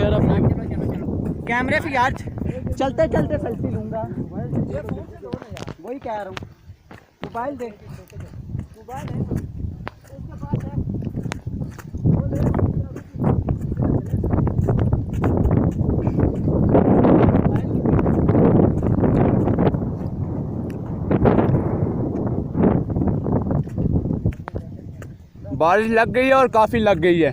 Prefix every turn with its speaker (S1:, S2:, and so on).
S1: यार अपना
S2: कैमरे से यार चलते चलते सेल्फी लूंगा। वही कह रहा हूँ, मोबाइल दे। मोबाइल है उसके पास है, वो ले।
S1: बारिश लग गई है और काफ़ी लग गई है।